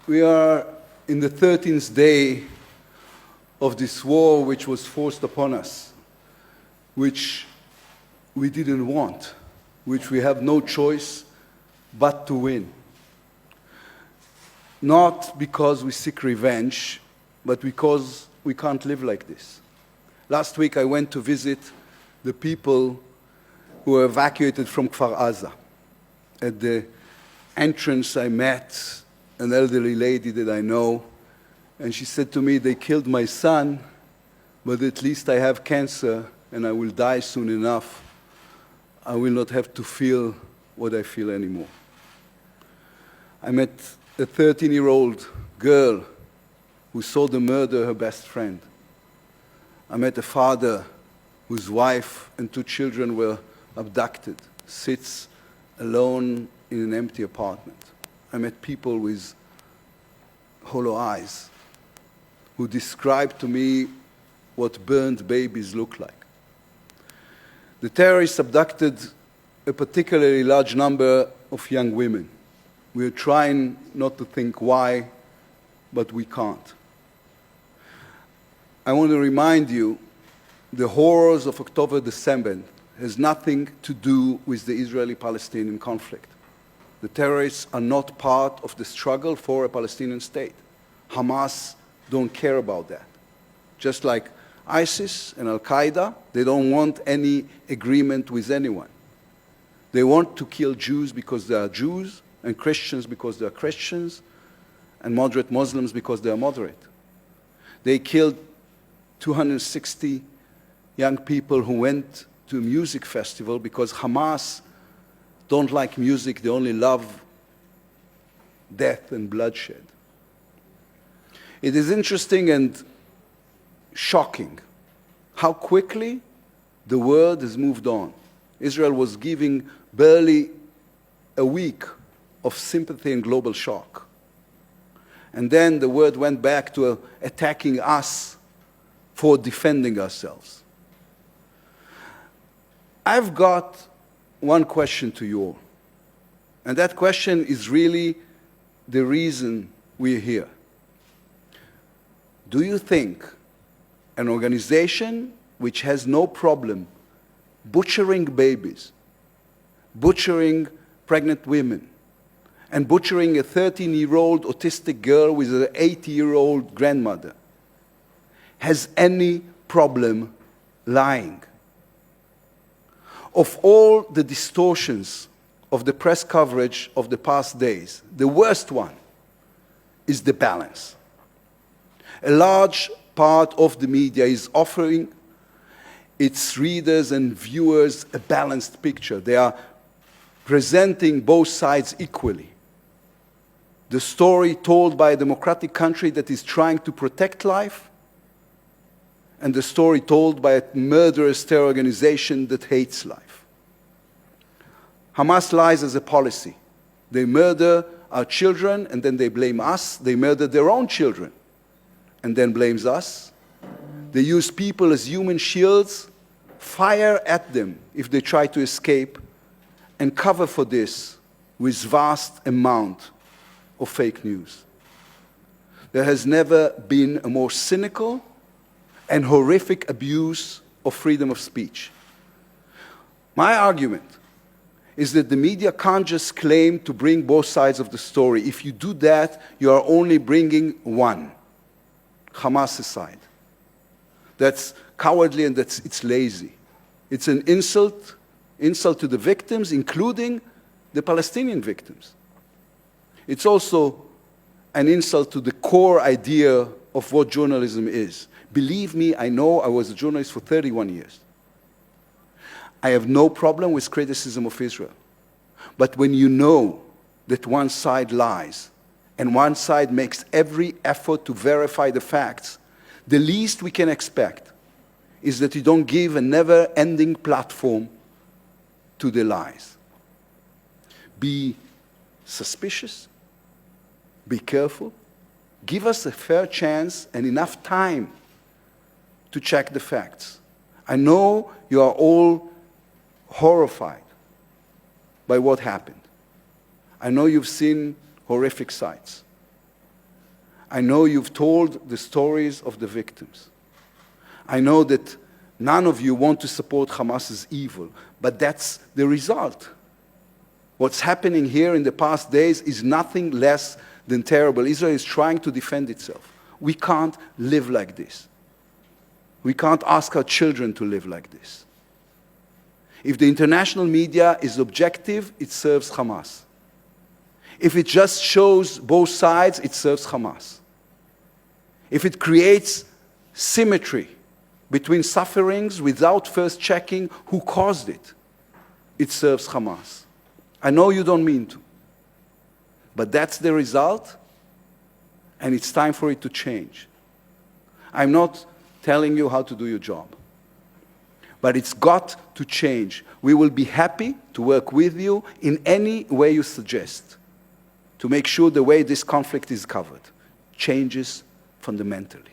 We are in the 13th day of this war which was forced upon us, which we didn't want, which we have no choice but to win. Not because we seek revenge, but because we can't live like this. Last week I went to visit the people who were evacuated from Kfar Aza. At the entrance I met an elderly lady that I know, and she said to me, "They killed my son, but at least I have cancer and I will die soon enough. I will not have to feel what I feel anymore." I met a 13-year-old girl who saw the murder of her best friend. I met a father whose wife and 2 children were abducted, sits alone in an empty apartment. I met people with hollow eyes who described to me what burned babies look like. The terrorists abducted a particularly large number of young women. We are trying not to think why, but we can't. I want to remind you, the horrors of October the 7th has nothing to do with the Israeli-Palestinian conflict. The terrorists are not part of the struggle for a Palestinian state. Hamas don't care about that. Just like ISIS and Al-Qaeda, they don't want any agreement with anyone. They want to kill Jews because they are Jews, and Christians because they are Christians, and moderate Muslims because they are moderate. They killed 260 young people who went to a music festival because Hamas don't like music, they only love death and bloodshed. It is interesting and shocking how quickly the world has moved on. Israel was giving barely a week of sympathy and global shock. And then the world went back to attacking us for defending ourselves. I've got one question to you all, and that question is really the reason we're here. Do you think an organization which has no problem butchering babies, butchering pregnant women, and butchering a 13-year-old autistic girl with an 80-year-old grandmother has any problem lying? Of all the distortions of the press coverage of the past days, the worst one is the balance. A large part of the media is offering its readers and viewers a balanced picture. They are presenting both sides equally. The story told by a democratic country that is trying to protect life, and the story told by a murderous terror organization that hates life. Hamas lies as a policy. They murder our children and then they blame us. They murder their own children and then blames us. They use people as human shields, fire at them if they try to escape, and cover for this with vast amount of fake news. There has never been a more cynical and horrific abuse of freedom of speech. My argument is that the media can't just claim to bring both sides of the story. If you do that, you are only bringing one, Hamas' side. That's cowardly and it's lazy. It's an insult to the victims, including the Palestinian victims. It's also an insult to the core idea of what journalism is. Believe me, I know I was a journalist for 31 years. I have no problem with criticism of Israel. But when you know that one side lies and one side makes every effort to verify the facts, the least we can expect is that you don't give a never-ending platform to the lies. Be suspicious, be careful, give us a fair chance and enough time to check the facts. I know you are all horrified by what happened. I know you've seen horrific sights. I know you've told the stories of the victims. I know that none of you want to support Hamas's evil, but that's the result. What's happening here in the past days is nothing less than terrible. Israel is trying to defend itself. We can't live like this. We can't ask our children to live like this. If the international media is objective, it serves Hamas. If it just shows both sides, it serves Hamas. If it creates symmetry between sufferings without first checking who caused it, it serves Hamas. I know you don't mean to, but that's the result, and it's time for it to change. I'm not telling you how to do your job, but it's got to change. We will be happy to work with you in any way you suggest to make sure the way this conflict is covered changes fundamentally.